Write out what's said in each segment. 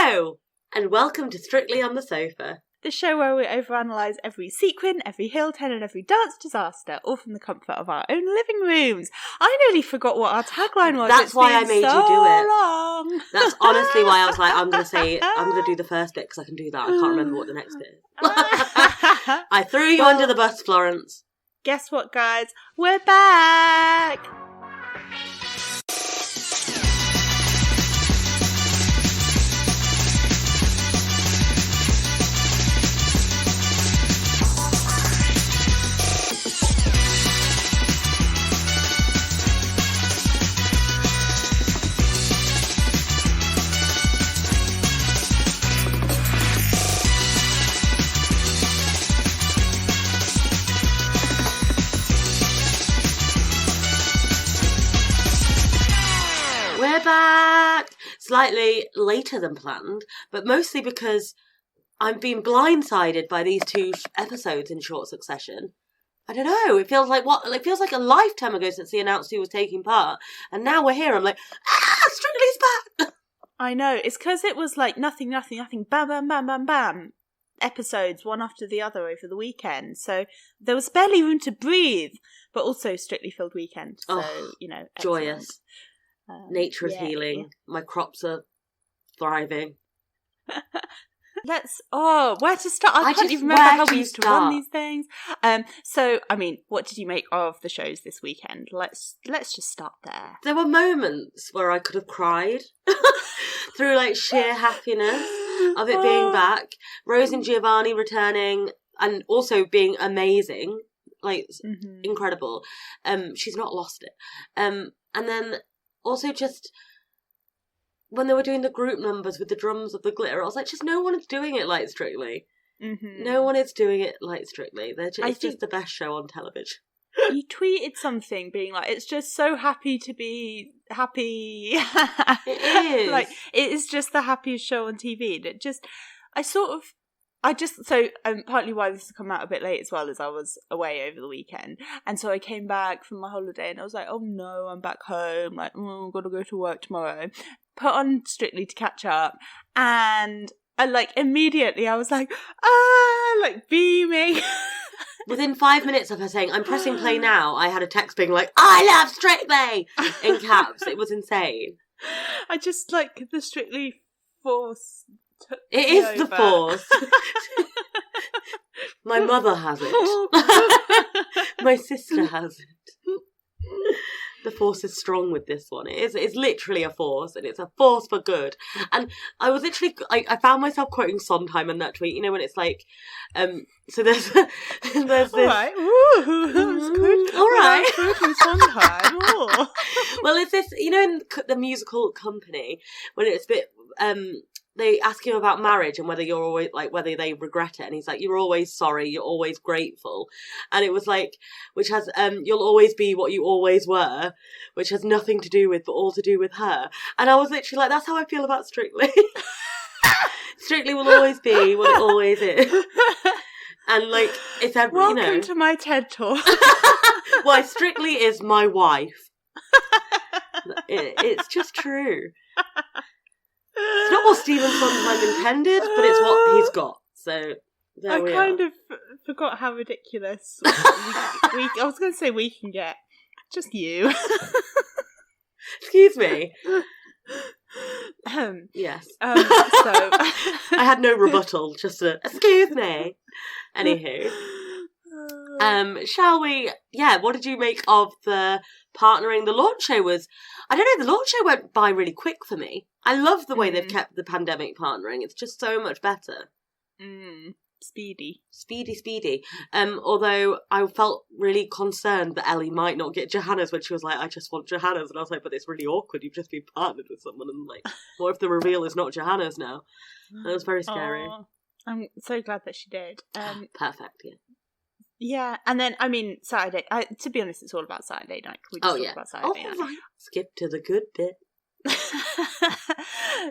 Hello, and welcome to Strictly on the Sofa. The show where we overanalyse every sequin, every hill turn and every dance disaster, all from the comfort of our own living rooms. I nearly forgot what our tagline was. That's why I made you do it. Long. That's honestly why I was like, I'm going to do the first bit because I can do that. I can't remember what the next bit is. I threw you under the bus, Florence. Guess what, guys? We're back! Back slightly later than planned, but mostly because I've been blindsided by these two episodes in short succession. I don't know, it feels like a lifetime ago since he announced he was taking part, and now we're here. I'm like, Strictly's back. I know, it's because it was like nothing, bam, bam, bam, bam, bam, episodes one after the other over the weekend, so there was barely room to breathe, but also Strictly filled weekend, so excellent. Joyous. Nature is healing. Yeah. My crops are thriving. Where to start? I can't even remember how we used to run these things. So, I mean, what did you make of the shows this weekend? Let's just start there. There were moments where I could have cried through like sheer happiness of it being back. Rose and Giovanni returning and also being amazing, like incredible. She's not lost it. And then also just when they were doing the group numbers with the drums of the glitter, I was like, just no one is doing it like Strictly. Mm-hmm. No one is doing it like Strictly. It's just the best show on television. You tweeted something being like, it's just so happy to be happy. It is. Like, it is just the happiest show on TV. And partly why this has come out a bit late as well is I was away over the weekend. And so I came back from my holiday and I was like, oh no, I'm back home. Like, I've got to go to work tomorrow. Put on Strictly to catch up. And immediately I was like, beaming. Within 5 minutes of her saying, I'm pressing play now, I had a text being like, I love Strictly! In caps. It was insane. I just the Strictly force. It is the force. My mother has it. My sister has it. The force is strong with this one. It's literally a force, and it's a force for good. And I was literally, I found myself quoting Sondheim in that tweet. You know when it's like, so there's this. All right, ooh, that was good. All right, quoting Sondheim. Well, it's this. You know, in the musical Company, when it's a bit. They ask him about marriage and whether you're always whether they regret it, and he's like, you're always sorry, you're always grateful, and it was like, which has you'll always be what you always were, which has nothing to do with but all to do with her. And I was literally like, that's how I feel about Strictly. Strictly will always be what it always is, and it's welcome to my TED Talk. Why Strictly is my wife. It's just true. It's not what Stephen Sondheim intended, but it's what he's got. So there we are. I kind of forgot how ridiculous I was going to say we can get. Just you. Excuse me. Yes. So I had no rebuttal. Just excuse me. Anywho. Shall we? Yeah. What did you make of the partnering? The launch show was. I don't know. The launch show went by really quick for me. I love the way they've kept the pandemic partnering. It's just so much better. Speedy. Although I felt really concerned that Ellie might not get Johanna's when she was like, I just want Johanna's. And I was like, but it's really awkward. You've just been partnered with someone. And what if the reveal is not Johanna's now? That was very scary. I'm so glad that she did. Perfect, yeah. Yeah, and then, I mean, Saturday, to be honest, it's all about Saturday night. Can we just talk about Saturday night? Right. Skip to the good bit.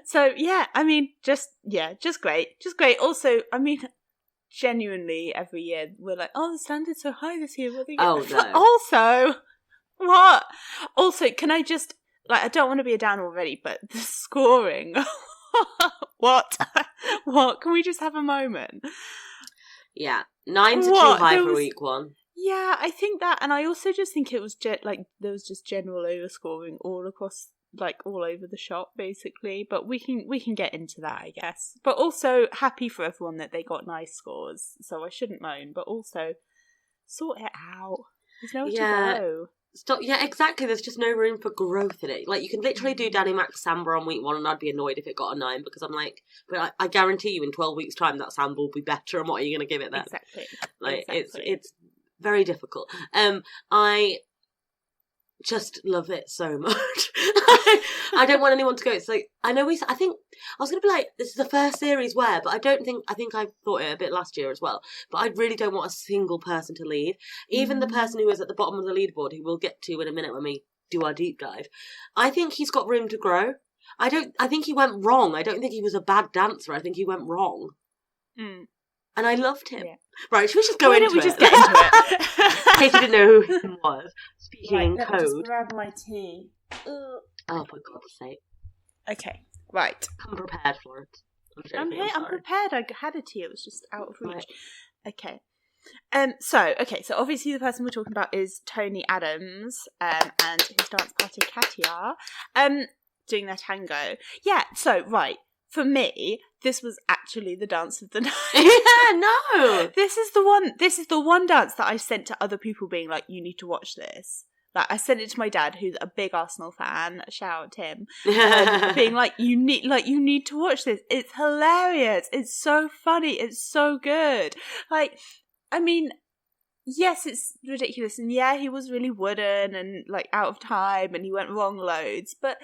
So, yeah, I mean, just great. Also, I mean, genuinely, every year, we're like, the standard's so high this year. No. Also, what? Also, can I just, I don't want to be a down already, but the scoring What? What? Can we just have a moment? Yeah, 9 to 2 high for week 1. Yeah, I think that, and I also just think it was there was just general overscoring all across, like all over the shop, basically. But we can get into that, I guess. But also happy for everyone that they got nice scores, so I shouldn't moan. But also sort it out. There's nowhere to go. Stop. Yeah, exactly. There's just no room for growth in it. Like, you can literally do Danny Mac's Samba on week 1, and I'd be annoyed if it got a 9, because I'm like, but I guarantee you in 12 weeks' time that Samba will be better, and what are you going to give it then? Exactly. Like, it's very difficult. I just love it so much. I don't want anyone to go. It's like, I think I was going to be like, this is the first series where, but I think I thought it a bit last year as well, but I really don't want a single person to leave. Even the person who is at the bottom of the leaderboard, who we'll get to in a minute when we do our deep dive, I think he's got room to grow. I think he went wrong. I don't think he was a bad dancer. I think he went wrong. And I loved him. Yeah. Right, should we just go into it? Why don't we just get into it? In case you didn't know who he was. Speaking in code. Just grab my tea. Oh, for God's sake. Okay, right. Come prepared for it. I'm prepared. I had a tea. It was just out of reach. Right. Okay. So obviously the person we're talking about is Tony Adams, and his dance party Katia, doing their tango. Yeah, so, right. For me, this was actually the dance of the night. Yeah, no. This is the one dance that I sent to other people being like, you need to watch this. Like, I sent it to my dad, who's a big Arsenal fan. Shout out to him. Being like, you need to watch this. It's hilarious. It's so funny. It's so good. Like, I mean, yes, it's ridiculous. And yeah, he was really wooden and like out of time and he went wrong loads. But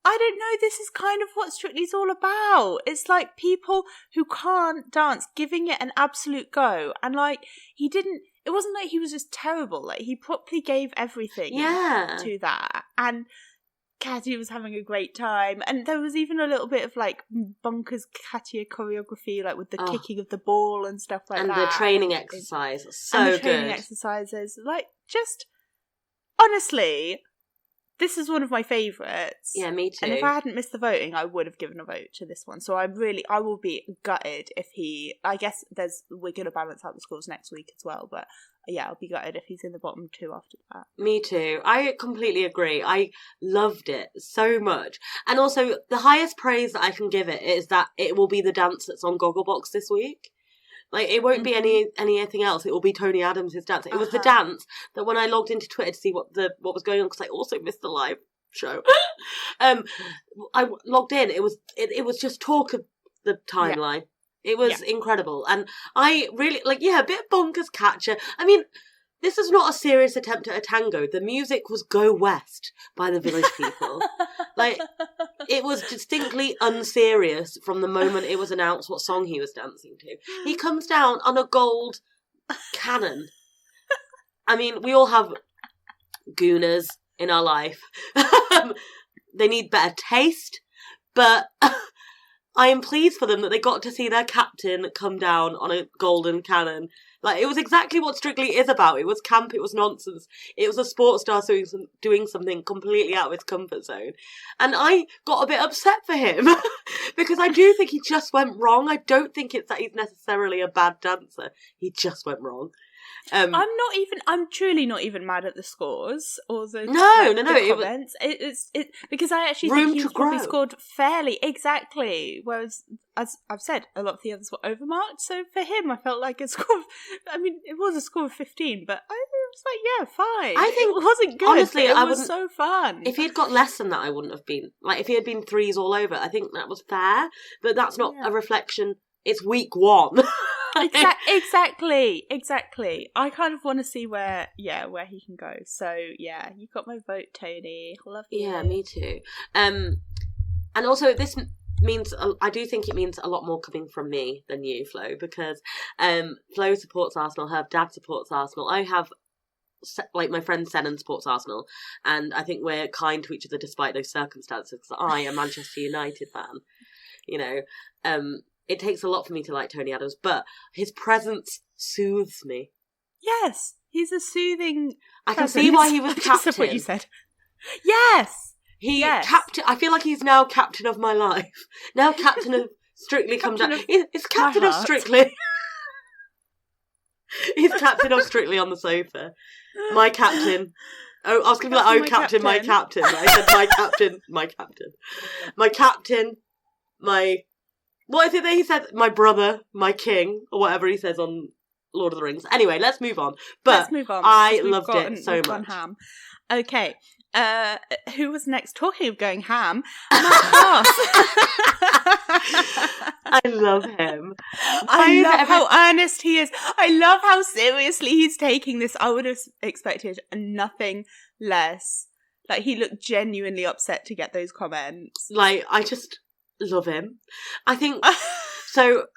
I don't know, this is kind of what Strictly's all about. It's like people who can't dance giving it an absolute go. And like, it wasn't like he was just terrible. Like, he properly gave everything to that. And Katia was having a great time. And there was even a little bit of like bonkers Katia choreography, like with the kicking of the ball and stuff like that. And the training exercise. So good. And the training exercises. Like, just, honestly, this is one of my favourites. Yeah, me too. And if I hadn't missed the voting, I would have given a vote to this one. So I will be gutted if I guess we're going to balance out the scores next week as well. But yeah, I'll be gutted if he's in the bottom 2 after that. Me too. I completely agree. I loved it so much. And also, the highest praise that I can give it is that it will be the dance that's on Gogglebox this week. Like, it won't be anything else. It will be Tony Adams' dance. It was the dance that when I logged into Twitter to see what was going on, because I also missed the live show, I logged in. It was just talk of the timeline. Yeah. It was incredible. And I really, a bit of bonkers catcher. I mean, this is not a serious attempt at a tango. The music was Go West by the Village People. Like, it was distinctly unserious from the moment it was announced what song he was dancing to. He comes down on a gold cannon. I mean, we all have gooners in our life. They need better taste, but I am pleased for them that they got to see their captain come down on a golden cannon. Like, it was exactly what Strictly is about. It was camp, it was nonsense. It was a sports star doing something completely out of his comfort zone. And I got a bit upset for him because I do think he just went wrong. I don't think it's that he's necessarily a bad dancer. He just went wrong. I'm truly not even mad at the scores or the comments. It's because I actually think he probably scored fairly, exactly. Whereas, as I've said, a lot of the others were overmarked. So for him, I felt like a score. It was a score of 15, but I was like, yeah, fine. I think it wasn't good. Honestly, it was so fun. If he had got less than that, I wouldn't have been. Like, if he had been 3s all over, I think that was fair. But that's not a reflection. It's week 1. Exactly. I kind of want to see where he can go. So yeah, you got my vote, Tony. Love you. Yeah, me too. And also this means I do think it means a lot more coming from me than you, Flo, because Flo supports Arsenal. Her dad supports Arsenal. I have my friend Senan supports Arsenal, and I think we're kind to each other despite those circumstances. Because I am a Manchester United fan. You know. It takes a lot for me to like Tony Adams, but his presence soothes me. Yes, he's a soothing I can see why he was captain. That's what you said. Yes! Captain. I feel like he's now captain of my life. Now captain of Strictly come down. Captain He's captain of heart. Strictly. He's captain of Strictly on the sofa. My captain. Oh, I was going to be like, oh, captain, my captain. But I said, my captain, my captain. My captain, my... What is it that he said? My brother, my king, or whatever he says on Lord of the Rings. Anyway, let's move on. But let's move on, I loved it so much. Ham. Okay. Who was next? Talking of going ham, Matt Ross. I love him. I love how earnest he is. I love how seriously he's taking this. I would have expected nothing less. Like, he looked genuinely upset to get those comments. Like, I just love him. I think, so,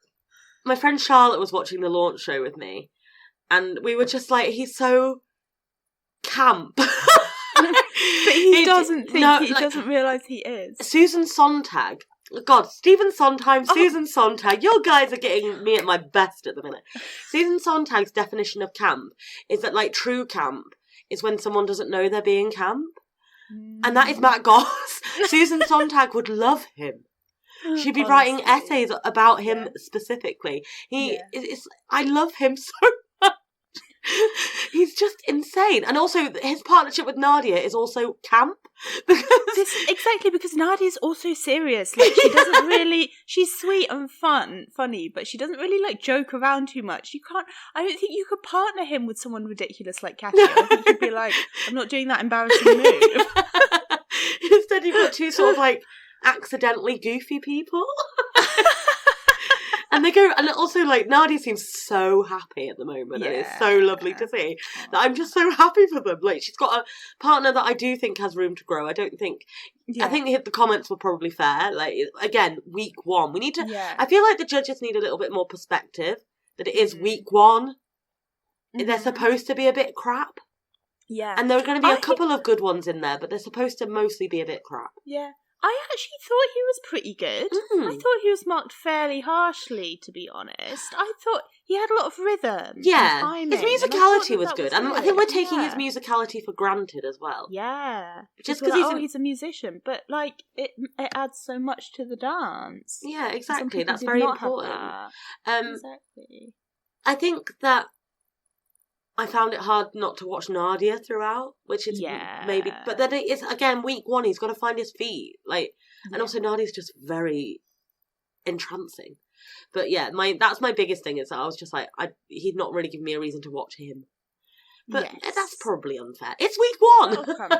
my friend Charlotte was watching the launch show with me, and we were just like, he's so camp. But he doesn't realise he is. Susan Sontag. God, Stephen Sondheim, Susan Sontag. You guys are getting me at my best at the minute. Susan Sontag's definition of camp is that, like, true camp is when someone doesn't know they're being camp. And that is Matt Goss. Susan Sontag would love him. She'd be writing essays about him specifically. I love him so much. He's just insane. And also, his partnership with Nadia is also camp. Because Nadia's also serious. Like, she doesn't really... She's sweet and funny, but she doesn't really, like, joke around too much. I don't think you could partner him with someone ridiculous like Kathy. I think you'd be like, I'm not doing that embarrassing move. Instead, you've got two sort of, like, accidentally goofy people. And they go, and also, like, Nadia seems so happy at the moment, and it's so lovely to see that I'm just so happy for them. Like, she's got a partner that I do think has room to grow. I think the comments were probably fair. Like, again, week one. We need to, I feel like the judges need a little bit more perspective, that it is week one. They're supposed to be a bit crap. Yeah. And there are going to be a couple of good ones in there, but they're supposed to mostly be a bit crap. Yeah. I actually thought he was pretty good. I thought he was marked fairly harshly, to be honest. I thought he had a lot of rhythm. Yeah. His musicality was good. And I think we're taking his musicality for granted as well. Yeah. Just because he's a musician. But, like, it adds so much to the dance. Yeah, exactly. That's very important. Exactly. I think that I found it hard not to watch Nadia throughout, which is maybe... But then it is, again, week one, he's got to find his feet. Like, and also Nadia's just very entrancing. But yeah, that's my biggest thing, is that I was just like, he'd not really given me a reason to watch him. But that's probably unfair. It's week one!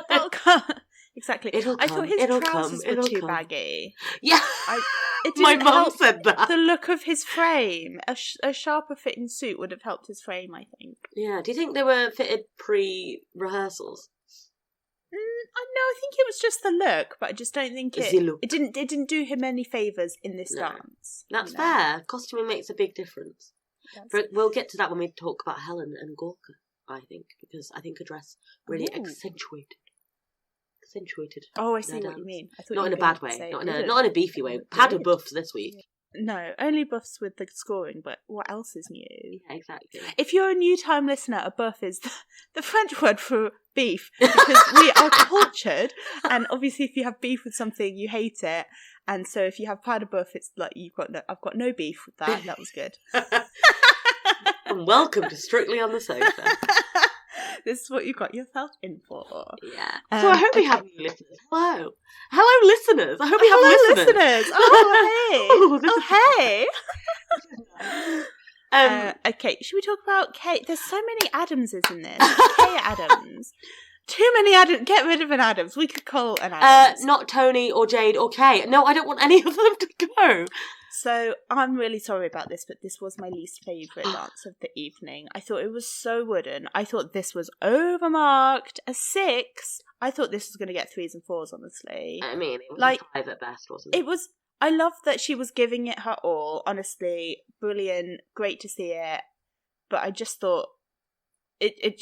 It'll come. Exactly. It'll come. I thought his trousers were too baggy. Yeah. My mum said that. The look of his frame. A sharper fitting suit would have helped his frame, I think. Yeah. Do you think they were fitted pre-rehearsals? No, I think it was just the look, but I just don't think it didn't do him any favours in this dance. That's fair. Costuming makes a big difference. But we'll get to that when we talk about Helen and Gorka, I think, because I think a dress really accentuated. Oh, I see what you mean. I thought not in a bad way, not in a beefy way. Had a buffs this week. No, only buffs with the scoring, but what else is new? Yeah, exactly. If you're a new time listener, a buff is the French word for beef, because we are cultured, and obviously if you have beef with something, you hate it, and so if you have pas de buff, it's like I've got no beef with that. That was good. And welcome to Strictly on the Sofa. This is what you got yourself in for. Yeah. So I hope we have new listeners. Hello, listeners. I hope we have listeners. Oh, hey. Okay, should we talk about Kate? There's so many Adamses in this. Kay Adams. Too many Adams. Get rid of an Adams. We could call an Adams. Not Tony or Jade or Kay. No, I don't want any of them to go. So I'm really sorry about this, but this was my least favourite dance of the evening. I thought it was so wooden. I thought this was overmarked a 6. I thought this was going to get 3s and 4s, honestly. I mean, it was like 5 at best, wasn't it? It was. I loved that she was giving it her all. Honestly, brilliant, great to see it. But I just thought I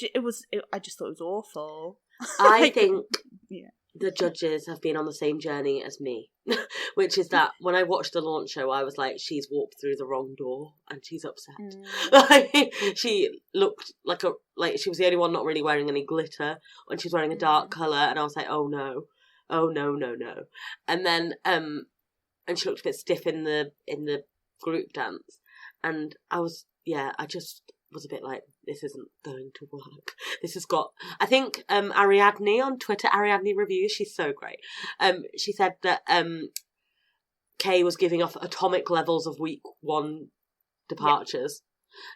just thought it was awful. I think the judges have been on the same journey as me, which is that when I watched the launch show, I was like, she's walked through the wrong door and she's upset. Like, she looked like she was the only one not really wearing any glitter, and she was wearing a dark colour, and I was like, oh no. And then and she looked a bit stiff in the group dance, and I just was a bit like, this isn't going to work. This has got, I think Ariadne on Twitter, Ariadne Reviews, she's so great. She said that Kay was giving off atomic levels of week 1 departures.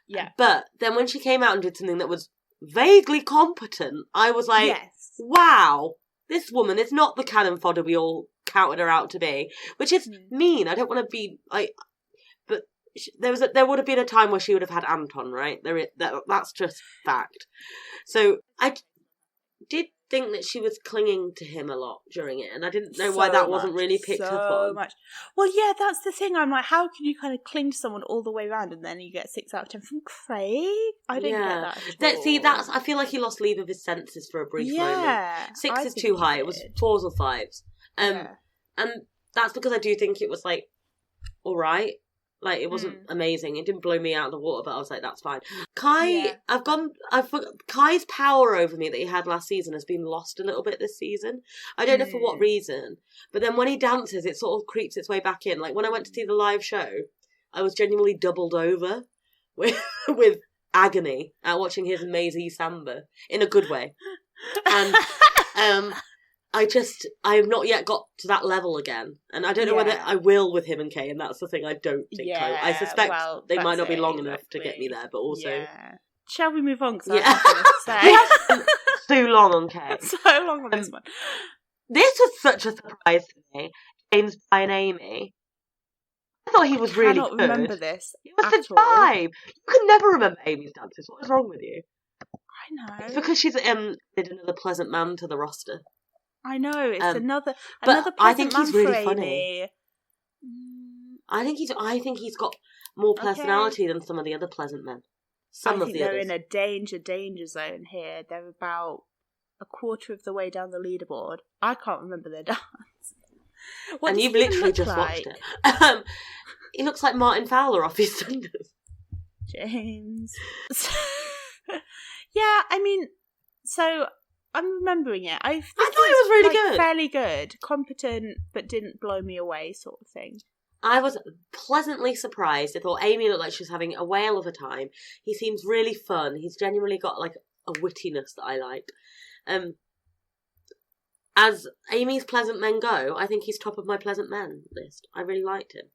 Yeah. But then when she came out and did something that was vaguely competent, I was like, yes. Wow, this woman is not the cannon fodder we all counted her out to be, which is mean. I don't want to be like, but there would have been a time where she would have had Anton, right? That's just fact. So I did think that she was clinging to him a lot during it, and I didn't know why that wasn't really picked up on. Much. Well, yeah, that's the thing. I'm like, how can you kind of cling to someone all the way around and then you get 6 out of 10 from Craig? I didn't get that. See, I feel like he lost leave of his senses for a brief moment. 6 is too high. It was 4s or 5s. And that's because I do think it was like, all right. Like, it wasn't amazing. It didn't blow me out of the water, but I was like, that's fine. Kai, Kai's power over me that he had last season has been lost a little bit this season. I don't know for what reason, but then when he dances, it sort of creeps its way back in. Like, when I went to see the live show, I was genuinely doubled over with agony at watching his Maisie Samba, in a good way. And, I have not yet got to that level again. And I don't know whether I will with him and Kay, and that's the thing I don't think. I suspect they might not be long enough to get me there, but also... Yeah. Shall we move on? Because I was too long on Kay. So long on this one. This was such a surprise to me. James, Brian, Amy. I thought he was really good. I cannot remember this It was the time. You can never remember Amy's dances. What is wrong with you? I know. It's because she's added another pleasant man to the roster. I know, it's another I think he's really Amy. funny. I think he's got more personality than some of the other pleasant men. I think they're in a danger zone here. They're about a quarter of the way down the leaderboard. I can't remember their dance. And you've literally just watched it. He looks like Martin Fowler off EastEnders. James. Yeah, I mean, so I'm remembering it. I thought it was really good. Fairly good. Competent, but didn't blow me away sort of thing. I was pleasantly surprised. I thought Amy looked like she was having a whale of a time. He seems really fun. He's genuinely got like a wittiness that I like. As Amy's pleasant men go, I think he's top of my pleasant men list. I really liked him.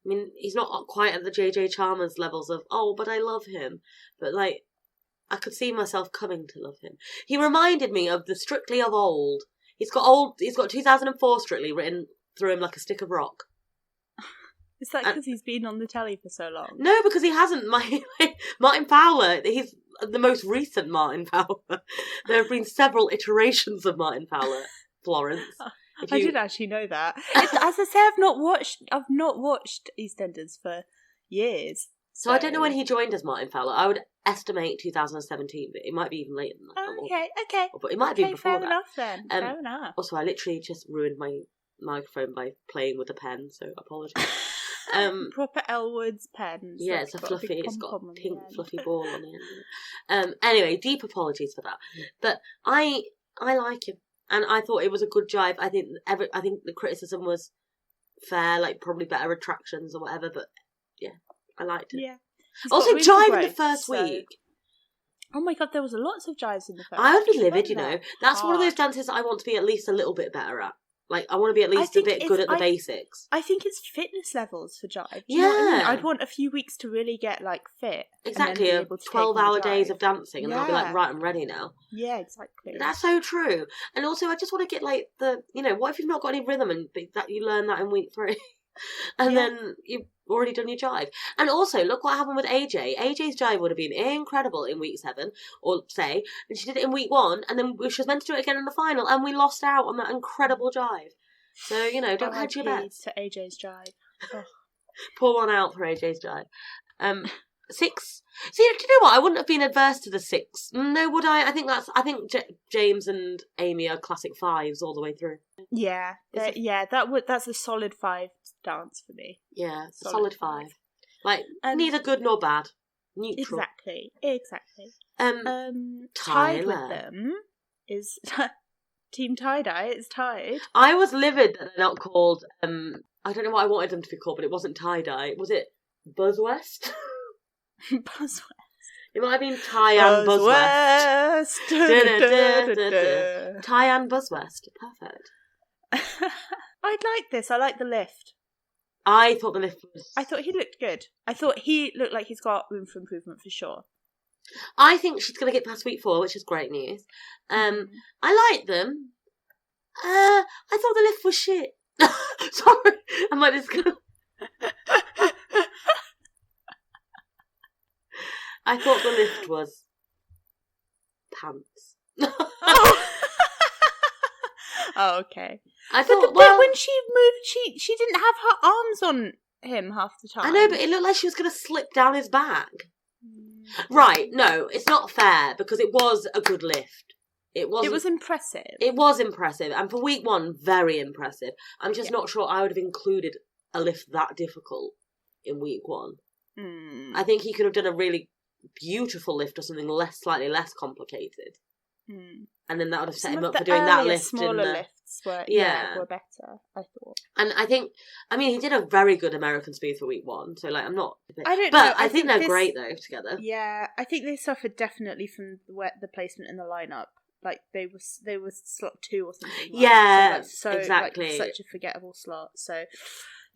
I mean, he's not quite at the JJ Chalmers levels of, oh, but I love him. But like, I could see myself coming to love him. He reminded me of the Strictly of old. He's got 2004 Strictly written through him like a stick of rock. Is that because he's been on the telly for so long? No, because he hasn't. Martin Fowler, he's the most recent Martin Fowler. There have been several iterations of Martin Fowler, Florence. I did actually know that. As I say, I've not watched EastEnders for years. So I don't know when he joined as Martin Fowler. I would estimate 2017, but it might be even later than that. Okay. But it might be before that. Fair enough then. Fair enough. Also, I literally just ruined my microphone by playing with a pen, so apologies. Proper Elwood's pen. Yeah, it's a fluffy. It's got a pink fluffy ball on the end of it. Anyway, deep apologies for that. But I like him, and I thought it was a good jive. I think the criticism was fair, like probably better attractions or whatever. But yeah, I liked it. Yeah. Also, jive in the first week. Oh my god, there was lots of jives in the first. I would be livid, you know. That's one of those dances that I want to be at least a little bit better at. Like, I want to be at least a bit good at the basics. I think it's fitness levels for jive. You know what I mean? I'd want a few weeks to really get, like, fit. Exactly, 12-hour days of dancing, and then I'll be like, right, I'm ready now. Yeah, exactly. That's so true. And also, I just want to get, like, what if you've not got any rhythm and that you learn that in week 3? And then you've already done your jive. And also, look what happened with AJ. AJ's jive would have been incredible in week 7, or say, and she did it in week 1, and then she was meant to do it again in the final, and we lost out on that incredible jive. So, don't hedge your bets. To AJ's jive. Oh. Pour one out for AJ's jive. 6. See, do you know what? I wouldn't have been adverse to the 6. No, would I? I think James and Amy are classic 5s all the way through. Yeah, that's a solid 5 dance for me. Yeah, solid 5. Like, neither good nor bad. Neutral. Exactly. Tied with them is Team tie-dye. It's tied. I was livid that they're not called, I don't know what I wanted them to be called, but it wasn't tie-dye. Was it Buzzwest? Buzzwest. It might have been Tyann Buzzwest. Tyann Buzzwest. Perfect. I'd like this. I like the lift. I thought the lift was... I thought he looked good. I thought he looked like he's got room for improvement for sure. I think she's going to get past week 4, which is great news. I like them. I thought the lift was shit. Sorry. I might just go... I thought the lift was pants. Oh, okay. I thought, but when she moved, she didn't have her arms on him half the time. I know, but it looked like she was going to slip down his back. Right, no, it's not fair, because it was a good lift. It was impressive. It was impressive, and for week 1, very impressive. I'm just not sure I would have included a lift that difficult in week 1. I think he could have done a really beautiful lift or something slightly less complicated. And then that would have set him up for doing that lift. Smaller lifts were better, I thought. And I think, he did a very good American Speed for week 1, so I'm not... I don't know. But I think they're great, though, together. Yeah, I think they suffered definitely from the placement in the lineup. Like, they were slot 2 or something. Yeah, exactly. Such a forgettable slot, so...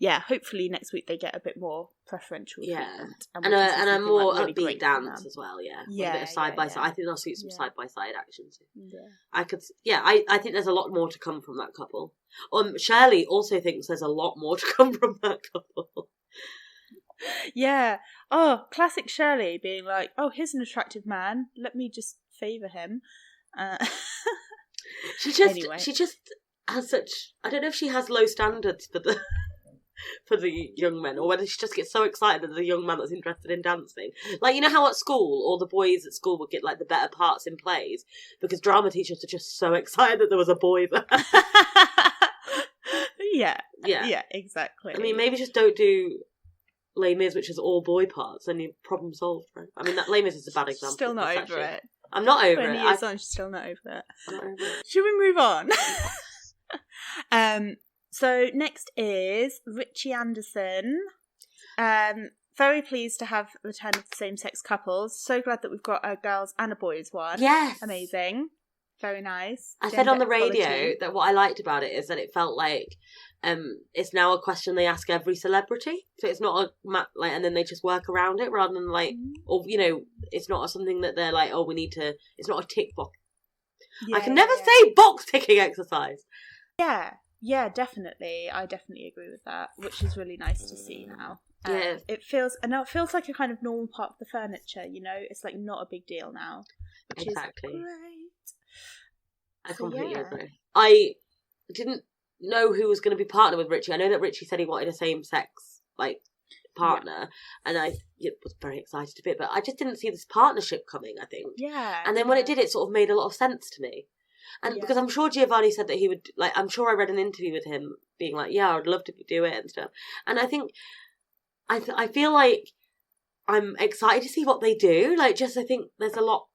Yeah, hopefully next week they get a bit more preferential treatment. And a more upbeat dance as well, a bit of side-by-side. I think they'll suit some side-by-side action too. I think there's a lot more to come from that couple. Shirley also thinks there's a lot more to come from that couple. Yeah. Oh, classic Shirley being like, oh, here's an attractive man. Let me just favour him. She just has such... I don't know if she has low standards for the young men, or whether she just gets so excited that there's a young man that's interested in dancing. Like, you know how at school, all the boys at school would get, like, the better parts in plays, because drama teachers are just so excited that there was a boy there. Yeah, exactly. Maybe just don't do Les Mis, which is all boy parts, and your problem solved, right? That Les Mis is a bad example. Still not over it. I'm not over 20 it. years on, she's still not over it. Should we move on? So next is Richie Anderson. Very pleased to have a return of the same-sex couples. So glad that we've got a girls and a boys one. Yes. Amazing. Very nice. I said on the radio that what I liked about it is that it felt like it's now a question they ask every celebrity. So it's not and then they just work around it rather than or, it's not something that they're like, oh, we need to, it's not a tick box. Yeah, I can never say box ticking exercise. Yeah, definitely. I definitely agree with that, which is really nice to see now. Yeah. It feels like a kind of normal part of the furniture, It's like not a big deal now, which exactly. is great. I completely agree. I didn't know who was going to be partnered with Richie. I know that Richie said he wanted a same-sex, partner, and I was very excited a bit, but I just didn't see this partnership coming, I think. Yeah. And then when it did, it sort of made a lot of sense to me. And because I'm sure Giovanni said that he would, I'm sure I read an interview with him being like, yeah, I'd love to do it and stuff. And I think, I feel like I'm excited to see what they do. I think there's a lot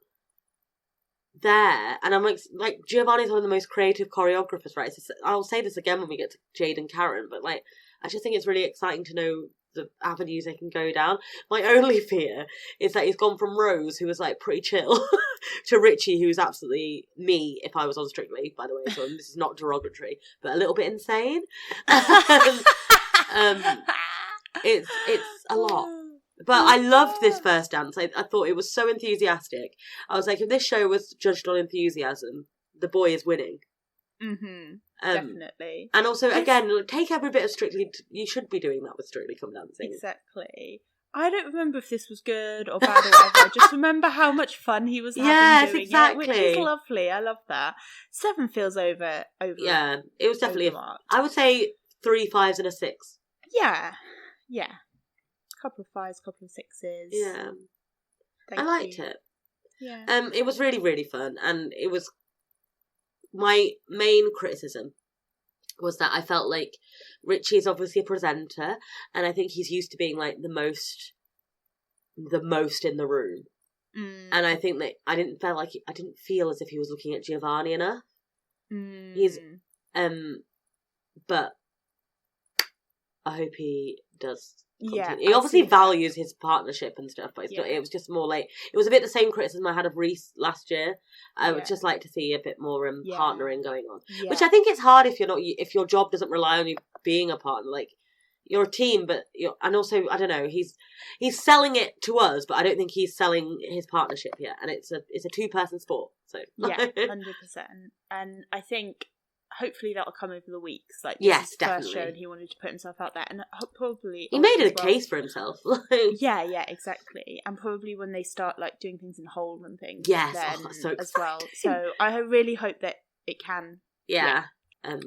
there. And I'm like Giovanni's one of the most creative choreographers, right? So I'll say this again when we get to Jade and Karen, but I just think it's really exciting to know the avenues they can go down. My only fear is that he's gone from Rose, who was pretty chill, to Richie, who's absolutely me if I was on Strictly, by the way, so this is not derogatory, but a little bit insane. It's a lot. But I loved this first dance. I thought it was so enthusiastic. I was like, if this show was judged on enthusiasm, the boy is winning. Mm-hmm. Definitely. And also, again, take every bit of Strictly. You should be doing that with Strictly Come Dancing. Exactly. I don't remember if this was good or bad or whatever. I just remember how much fun he was having doing it, which is lovely. I love that. 7 feels over. Yeah, it was definitely I would say 3 5s and a 6. Yeah. Couple of 5s, couple of 6s. Yeah. I liked it. Yeah. It was really, really fun, and it was... My main criticism was that I felt like Richie is obviously a presenter, and I think he's used to being the most in the room. And I think that I didn't feel as if he was looking at Giovanni enough. He's, but I hope he does continue. Yeah, He obviously values his partnership and stuff, but it was just more like, it was a bit the same criticism I had of Reese last year. I would just like to see a bit more partnering going on, which I think it's hard if if your job doesn't rely on you being a partner. Like, you're a team, but and also, I don't know, he's selling it to us, but I don't think he's selling his partnership yet. And it's a 2-person sport, so yeah, 100%. And I think hopefully that'll come over the weeks. Like, this yes, is his definitely. first show, and he wanted to put himself out there, and probably he made it a case for himself. yeah, exactly. And probably when they start like doing things in Hull and things, yes, then so as well. So I really hope that it can. Yeah.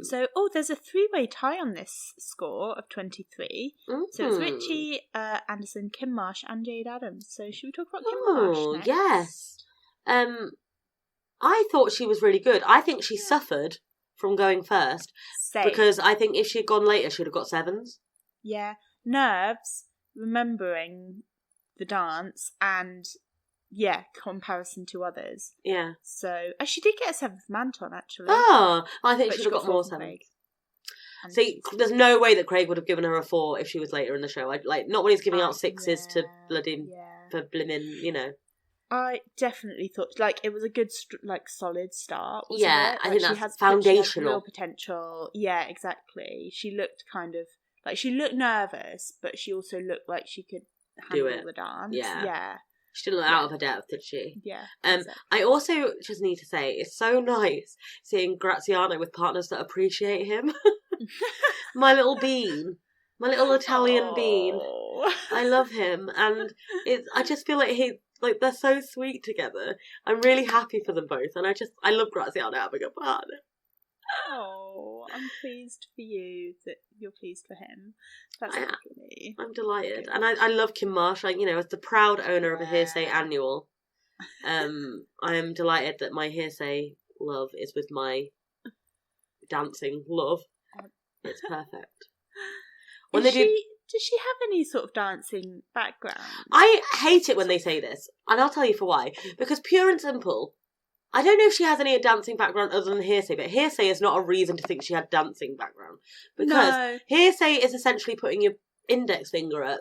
So, there's a 3-way tie on this score of 23. So it's Richie, Anderson, Kim Marsh, and Jade Adams. So should we talk about Kim Marsh next? Yes. I thought she was really good. I think she suffered from going first. Same. Because I think if she'd gone later, she'd have got 7s. Yeah. Nerves, remembering the dance, and comparison to others. Yeah. So she did get a 7th Manton, actually. Oh, I think she should have got more 7s. See, there's no way that Craig would have given her a 4 if she was later in the show. Not when he's giving out 6s to bloody for blimmin', you know. I definitely thought it was a good solid start. Yeah, it? I think that's she had foundational. Real potential. Yeah, exactly. She looked kind of she looked nervous, but she also looked like she could handle the dance. Yeah. She didn't look out of her depth, did she? Yeah. Exactly. I also just need to say, it's so nice seeing Graziano with partners that appreciate him. My little bean. My little Italian bean. I love him. And I just feel like they're so sweet together. I'm really happy for them both. And I love Graziano having a partner. Oh, I'm pleased for you that you're pleased for him. That's lovely. I'm delighted. And I love Kim Marsh. As the proud owner of a Hearsay annual, I am delighted that my Hearsay love is with my dancing love. It's perfect. Does she have any sort of dancing background? I hate it when they say this, and I'll tell you for why. Because pure and simple, I don't know if she has any dancing background other than Hearsay, but Hearsay is not a reason to think she had dancing background. Because Hearsay is essentially putting your index finger up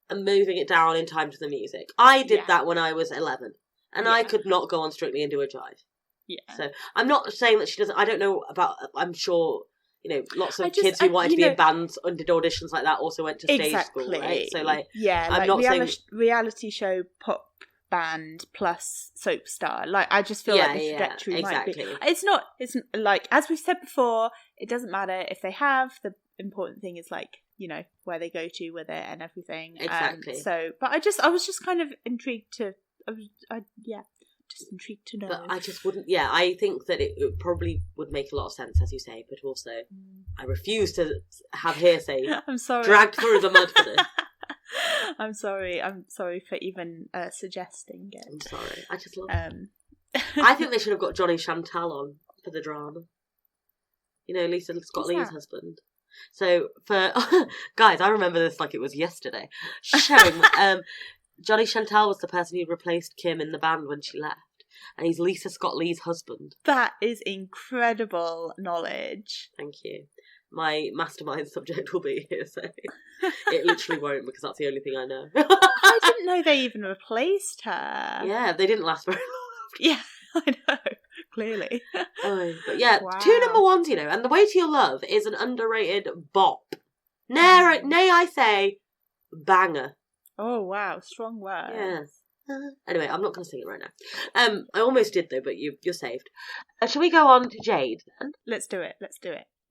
and moving it down in time to the music. I did that when I was 11, and I could not go on Strictly and do a jive. Yeah. So I'm not saying that she doesn't. I don't know about. I'm sure. Lots of kids who wanted to be in bands and did auditions like that also went to stage school, right? So, I'm not saying reality show pop band plus soap star. I just feel like the trajectory might be. It's not as we've said before. It doesn't matter if they have. The important thing is where they go to with it and everything. Exactly. But I was just kind of intrigued to. Just intrigued to know. But I just wouldn't. Yeah, I think that it probably would make a lot of sense, as you say. But also, I refuse to have Hearsay I'm sorry. dragged through the mud for this. I'm sorry for even suggesting it. I'm sorry. I just love it. I think they should have got Johnny Chantal on for the drama. Lisa Scott Lee's husband. So for guys, I remember this like it was yesterday. Showing Johnny Chantal was the person who replaced Kim in the band when she left. And he's Lisa Scott Lee's husband. That is incredible knowledge. Thank you. My mastermind subject will be Hearsay. It literally won't, because that's the only thing I know. I didn't know they even replaced her. Yeah, they didn't last very long. Yeah, I know. Clearly. But yeah, wow. 2 number 1s, and The Way to Your Love is an underrated bop. Nay, I say, banger. Oh, wow. Strong words. Yes. Anyway, I'm not going to sing it right now. I almost did, though, but you're saved. Shall we go on to Jade? Let's do it.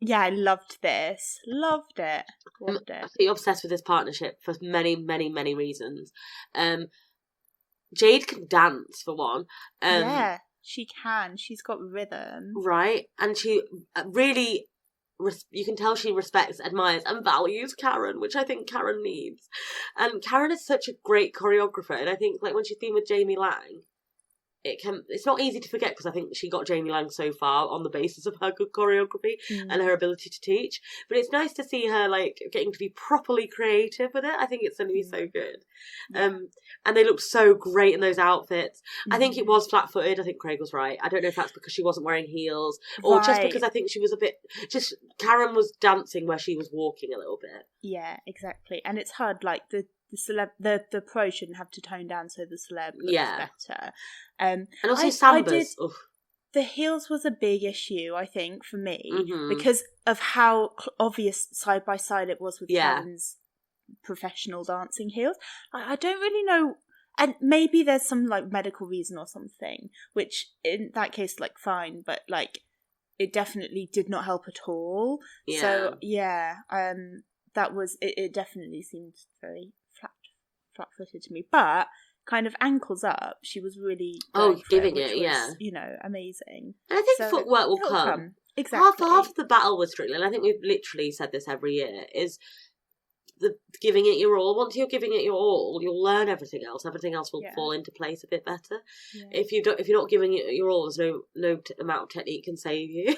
Yeah, I loved this. Loved it. I'm absolutely obsessed with this partnership for many, many, many reasons. Jade can dance, for one. Yeah, she can. She's got rhythm. Right. And she really... you can tell she respects, admires, and values Karen, which I think Karen needs. And Karen is such a great choreographer, and I think when she's been with Jamie Lang, it's not easy to forget because I think she got Jamie Lang so far on the basis of her good choreography and her ability to teach. But it's nice to see her like getting to be properly creative with it. I think it's going to be so good. And they looked so great in those outfits. I think it was flat-footed. I think Craig was right. I don't know if that's because she wasn't wearing heels or just because I think she was a bit, just Karen was dancing where she was walking a little bit. Yeah, exactly. And it's hard, like the pro shouldn't have to tone down so the celeb looks better. And also Sambas. The heels was a big issue, I think, for me, because of how obvious side by side it was with Karen's professional dancing heels. I don't really know, and maybe there's some like medical reason or something, which in that case, like fine, but like it definitely did not help at all. Yeah. So that was it. Definitely seemed very flat-footed to me, but kind of ankles up, she was really giving it, was, you know, amazing. And I think footwork will come. Exactly. Half of the battle with Strictly, and I think we've literally said this every year, is the giving it your all. Once you're giving it your all, you'll learn everything else. Everything else will fall into place a bit better. Yeah. If you're not giving it your all, there's no amount of technique can save you.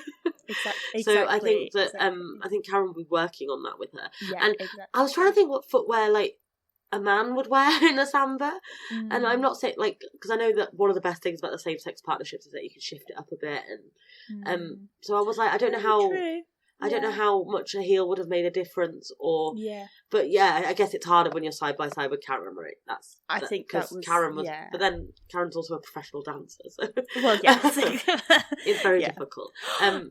Exactly. So I think that I think Karen will be working on that with her. Yeah, and I was trying to think what footwear like a man would wear in a samba, and I'm not saying like, because I know that one of the best things about the same-sex partnerships is that you can shift it up a bit, and so I was like, I don't know how. True. I don't know how much a heel would have made a difference, but I guess it's harder when you're side by side with Karen, right? I think that was Karen was, but then Karen's also a professional dancer, so well, yes, it's very difficult.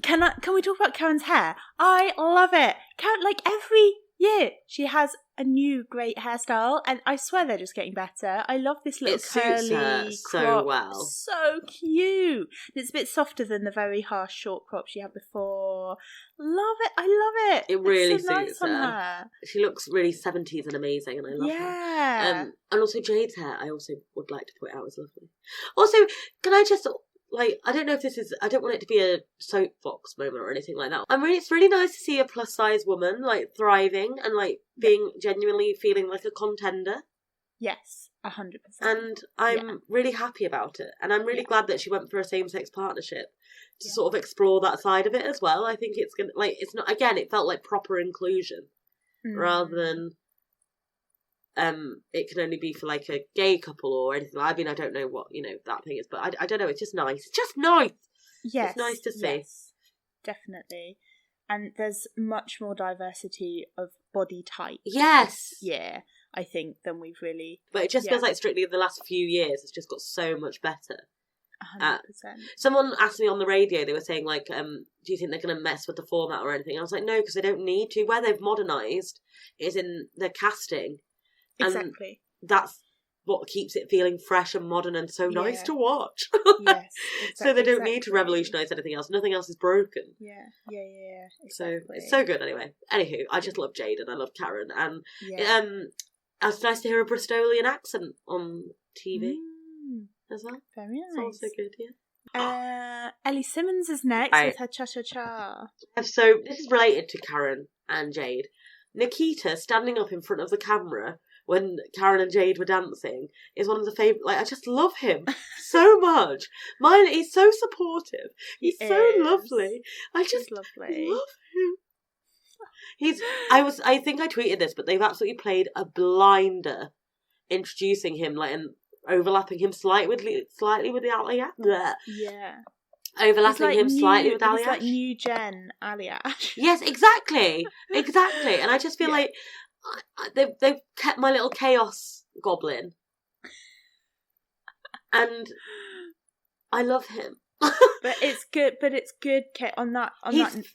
Can we talk about Karen's hair? I love it. Karen, like every year, she has a new great hairstyle, and I swear they're just getting better. I love this little curly her so crop. well. So cute. It's a bit softer than the very harsh short crop she had before. Love it. I love it. It really it's so suits nice on her. She looks really 70s and amazing, and I love her. And also Jade's hair, I also would like to point out, is lovely. Also, can I just... like, I don't know if this is... I don't want it to be a soapbox moment or anything like that. It's really nice to see a plus-size woman, like, thriving and, like, being genuinely feeling like a contender. Yes, 100%. And I'm really happy about it. And I'm really glad that she went for a same-sex partnership to sort of explore that side of it as well. I think it's going to... like, it's not... again, it felt like proper inclusion rather than... it can only be for like a gay couple or anything. I mean, I don't know what, you know, that thing is, but I don't know. It's just nice. It's just nice. Yes. It's nice to see. Yes, definitely. And there's much more diversity of body types. Yes. Yeah, I think, than we've really... But it just feels like Strictly in the last few years, it's just got so much better. 100%. Someone asked me on the radio, they were saying like, do you think they're going to mess with the format or anything? And I was like, no, because they don't need to. Where they've modernised is in the casting. Exactly. And that's what keeps it feeling fresh and modern and so nice to watch. Yes. Exactly, so they don't need to revolutionise anything else. Nothing else is broken. Yeah. Exactly. So it's so good anyway. Anywho, I just love Jade and I love Karen. And it was nice to hear a Bristolian accent on TV as well. Very nice. It's also good, yeah. Ellie Simmons is next with her cha-cha-cha. So this is related to Karen and Jade. Nikita standing up in front of the camera when Karen and Jade were dancing is one of the favourite. Like, I just love him so much. He's so supportive. He's so lovely. I just lovely. love him. I think I tweeted this, but they've absolutely played a blinder introducing him, like, and overlapping him slightly with the Aliyah. Yeah. Overlapping him slightly with Aliyah. He's like new gen Aliyah. Yes, exactly. And I just feel like they've kept my little chaos goblin, and I love him. But it's good.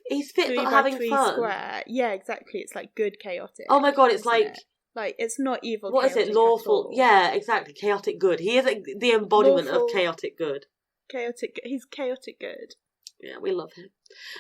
He's fit for having fun. Square. Yeah, exactly. It's like good chaotic. Oh my god, it's like it's not evil. What is it? Lawful. Yeah, exactly. Chaotic good. He is the embodiment of chaotic good. He's chaotic good. Yeah, we love him.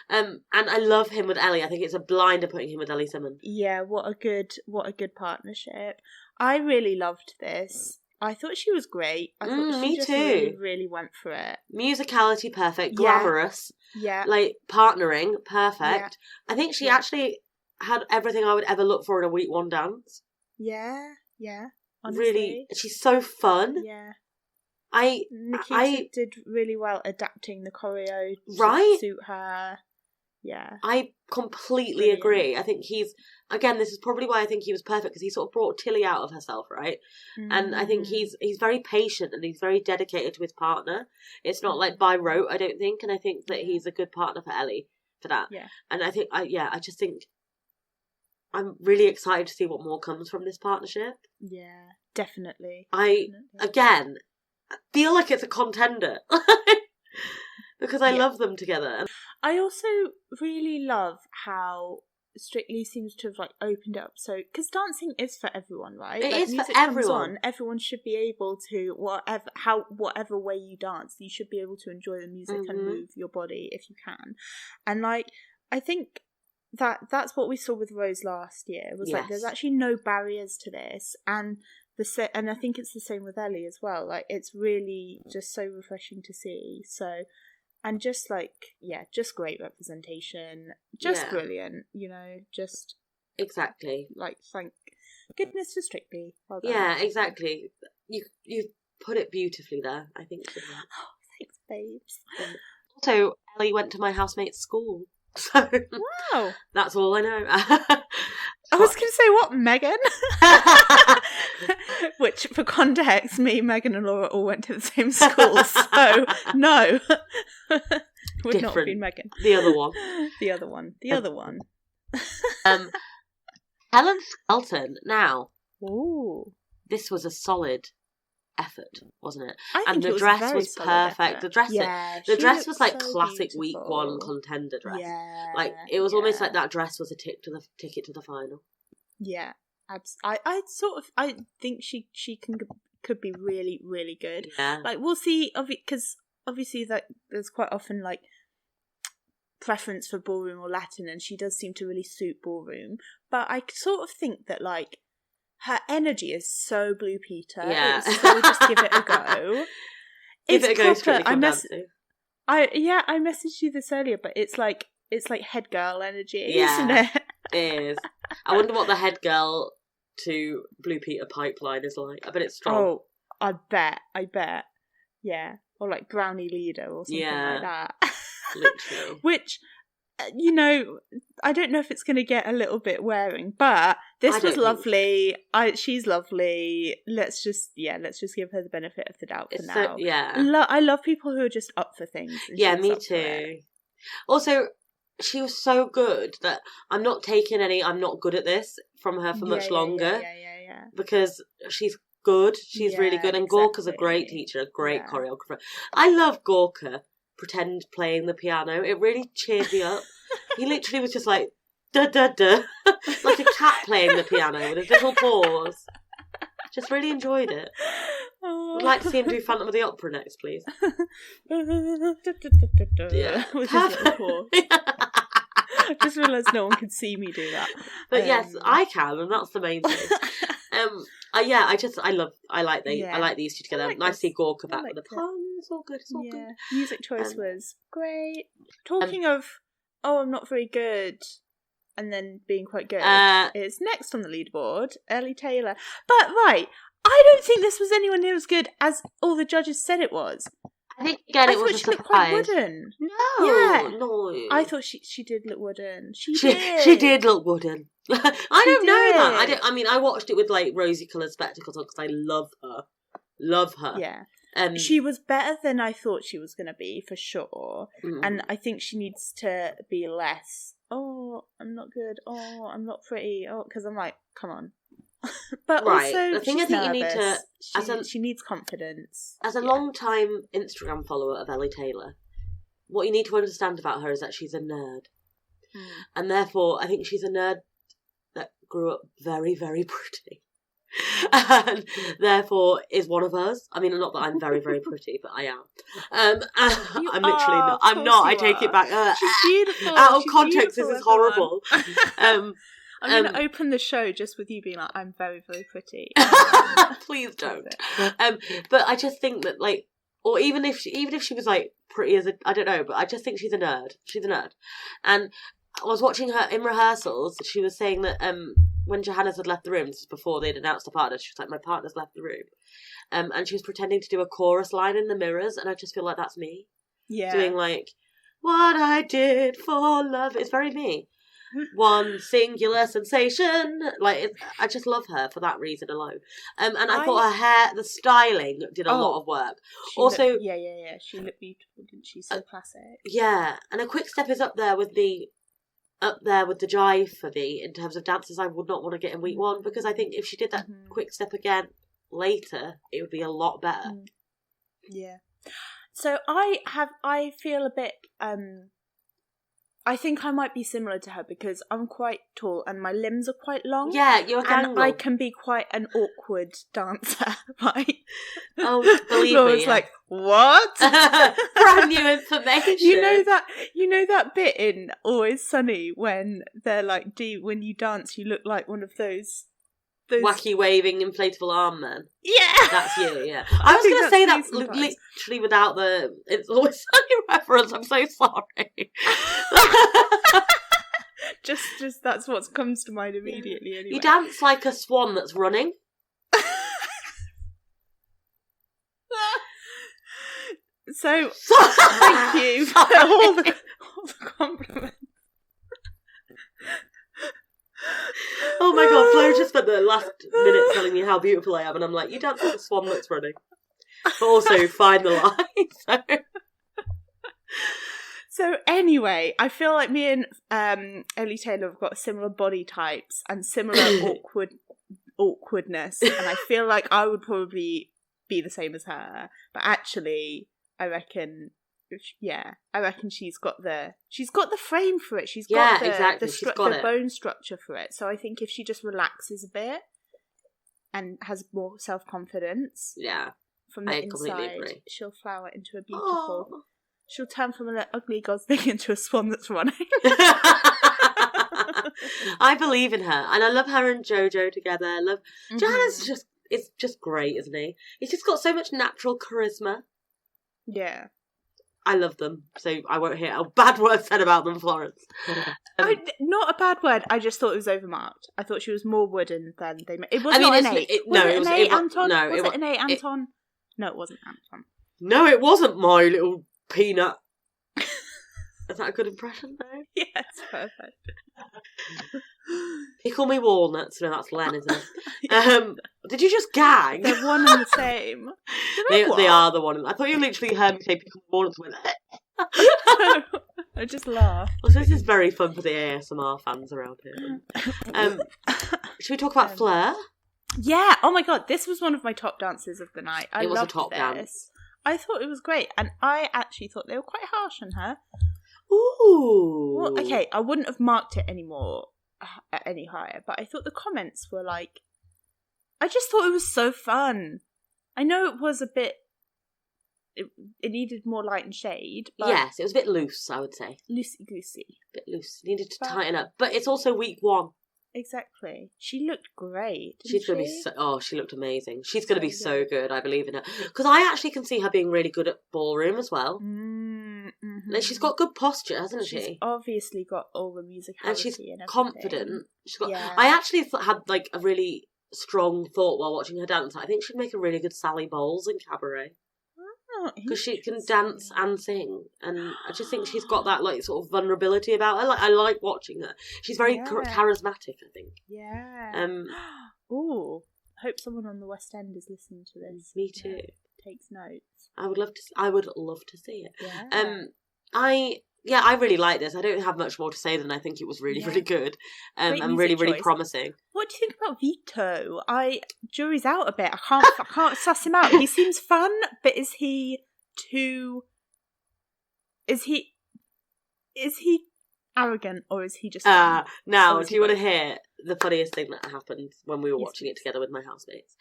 And I love him with Ellie. I think it's a blinder putting him with Ellie Simmons. Yeah, what a good partnership. I really loved this. I thought she was great. I thought she just really went for it. Musicality perfect, glamorous. Yeah. Like partnering perfect. Yeah. I think she actually had everything I would ever look for in a week one dance. Yeah. Honestly. Really, she's so fun. Yeah. Nikita did really well adapting the choreo right? to suit her. Yeah. I completely agree. I think again, this is probably why I think he was perfect, because he sort of brought Tilly out of herself, right? And I think he's very patient and he's very dedicated to his partner. It's not like by rote, I don't think. And I think that he's a good partner for Ellie for that. Yeah. And I think, I just think I'm really excited to see what more comes from this partnership. Yeah, definitely. Again, feel like it's a contender because I love them together. I also really love how Strictly seems to have like opened up, so because dancing is for everyone, right? It like, is for everyone. Everyone should be able to whatever way you dance, you should be able to enjoy the music and move your body if you can. And like, I think that's what we saw with Rose last year, was like there's actually no barriers to this, and I think it's the same with Ellie as well. Like, it's really just so refreshing to see. So, and just like, just great representation, just brilliant, just exactly. Like, thank goodness for Strictly. Well done. Yeah, exactly. You put it beautifully there, I think. Oh, thanks, babes. Also, Ellie went to my housemate's school. So wow, that's all I know. I was going to say, what, Megan? Which, for context, me, Megan and Laura all went to the same school, so no. Would not have been Megan. The other one. The other one. Helen Skelton. Now, ooh, this was a solid effort, wasn't it? And the dress was perfect. The dress was like so classic beautiful. week one contender dress. Yeah, like it was almost like that dress was a ticket to the final. Yeah, I think she could be really, really good. Yeah, like we'll see, because obviously that there's quite often like preference for ballroom or Latin, and she does seem to really suit ballroom. But I sort of think that like her energy is so Blue Peter. Yeah. It's so just give it a go. Give it a go, Strictly Come Dancing. I messaged you this earlier, but it's like head girl energy, isn't it? It is. I wonder what the head girl to Blue Peter pipeline is like. I bet it's strong. Oh, I bet. Yeah. Or like Brownie Leader or something like that. Literally. Which, I don't know if it's going to get a little bit wearing, but this was lovely. She's lovely. Let's just give her the benefit of the doubt for now. I love people who are just up for things. Yeah, me too. Also, she was so good that I'm not taking any I'm not good at this from her for much longer. Yeah. Because she's good. She's really good. And Gorka's a great teacher, a great choreographer. I love Gorka pretend playing the piano. It really cheered me up. He literally was just like, da da da, like a cat playing the piano with a little pause. Just really enjoyed it. I'd like to see him do Phantom of the Opera next, please. Yeah, with his little pause. I just realised no one could see me do that. But yes, I can, and that's the main thing. I like these two together. Nice to see Gorka back with the plan. It's all good. It's all good. Music choice was great. Talking of, I'm not very good, and then being quite good, is next on the leaderboard, Ellie Taylor. But right, I don't think this was anywhere near as good as all the judges said it was. I think again it was a surprise. Quite wooden. No. I thought she did look wooden. She did look wooden. I don't know that. I watched it with like rosy coloured spectacles on because I love her. Yeah. She was better than I thought she was going to be, for sure. And I think she needs to be less, I'm not good, I'm not pretty, because I'm like, come on. But also, the thing I think nervous. You need to... she needs confidence. As a long-time Instagram follower of Ellie Taylor, what you need to understand about her is that she's a nerd. And therefore, I think she's a nerd that grew up very, very pretty. And therefore is one of us. I mean, not that I'm very, very pretty, but I am. I'm literally not. I'm not. I take it back. She's beautiful. Out of context, this is horrible. I'm going to open the show just with you being like, I'm very, very pretty. Please don't. But I just think that, like, or even if she was like pretty as I don't know, but I just think she's a nerd. She's a nerd. And I was watching her in rehearsals. She was saying that when Johannes had left the room, this was before they'd announced the partner, she was like, my partner's left the room. And she was pretending to do a chorus line in the mirrors, and I just feel like that's me. Yeah. Doing like, what I did for love. It's very me. One singular sensation. Like, I just love her for that reason alone. And I thought her hair, the styling did a lot of work. Also, yeah. She looked beautiful, didn't she? So classic. Yeah, and A Quick Step is up there with the jive for me in terms of dances I would not want to get in week 1, because I think if she did that Quick Step again later, it would be a lot better. Yeah. So I feel a bit, I think I might be similar to her because I'm quite tall and my limbs are quite long. Yeah, you're a gangle. And I can be quite an awkward dancer, right? Oh, believe so me. It's like, what? Brand new information. You know that bit in Always Sunny when they're like, when you dance, you look like one of those wacky waving inflatable arm men. Yeah, that's you. Yeah, I was going to say that literally without the It's Always Sunny reference. I'm so sorry. just that's what comes to mind immediately. Anyway, you dance like a swan that's running. So thank you for all the compliments. Oh my god, Flo just spent the last minute telling me how beautiful I am, and I'm like, you dance like a swan that's running. But also, find the line. So anyway, I feel like me and Ellie Taylor have got similar body types and similar awkwardness, and I feel like I would probably be the same as her. But actually, I reckon she's got the frame for it. She's got the bone structure for it. So I think if she just relaxes a bit and has more self-confidence, from the inside, she'll flower into a beautiful. Oh. She'll turn from an ugly gosling into a swan that's running. I believe in her, and I love her and Jojo together. I love Johannes. It's just great, isn't he? He's just got so much natural charisma. Yeah. I love them, so I won't hear a bad word said about them, Florence. Not a bad word, I just thought it was overmarked. I thought she was more wooden than they made. It was not an 8. Was it an 8, Anton? No, was it an 8, Anton? No, it wasn't Anton. No, it wasn't, my little peanut. Is that a good impression, though? Yes, perfect. Pickle me walnuts. No, that's Len, isn't it? Did you just gag? They're one and the same. They are the one. I thought you literally heard me say pickle me walnuts with it. I just laughed. Well, so this is very fun for the ASMR fans around here. Should we talk about Fleur? Yeah. Oh my god, this was one of my top dances of the night. It was a top dance. I thought it was great, and I actually thought they were quite harsh on her. Ooh. Well, okay, I wouldn't have marked it any higher, but I thought the comments were like, I just thought it was so fun. I know it was a bit, it needed more light and shade. But yes, it was a bit loose, I would say. Loosey-goosey. A bit loose. Needed to tighten up. But it's also week 1. Exactly. She looked great. She's going to be she looked amazing. She's going to be so good. I believe in her. Because I actually can see her being really good at ballroom as well. Mm-hmm. Like, she's got good posture, hasn't she? She's obviously got all the musicality and she's and confident. I actually had like a really strong thought while watching her dance. I think she'd make a really good Sally Bowles in Cabaret. Because she can dance and sing, and I just think she's got that like sort of vulnerability about her. Like, I like watching her. She's very charismatic, I think. Yeah. Ooh, I hope someone on the West End is listening to this. Me too. Takes notes. I would love to see it. Yeah. I really like this. I don't have much more to say than I think it was really, really good. And really, really promising. What do you think about Vito? Jury's out a bit. I can't suss him out. He seems fun, but is he arrogant, or is he just now, do you want to hear the funniest thing that happened when we were watching it together with my housemates?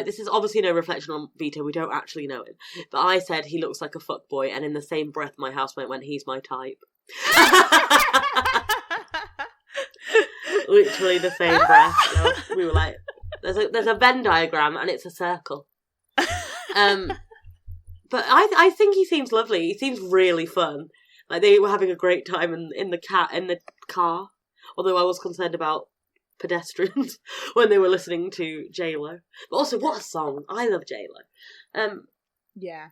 This is obviously no reflection on Vito, we don't actually know him, but I said he looks like a fuckboy, and in the same breath my housemate went, he's my type. Literally the same breath. So we were like, there's a Venn diagram and it's a circle. But I think he seems lovely. He seems really fun. Like, they were having a great time in the car. Although I was concerned about pedestrians when they were listening to J-Lo. But also, what a song. I love J-Lo. Yeah.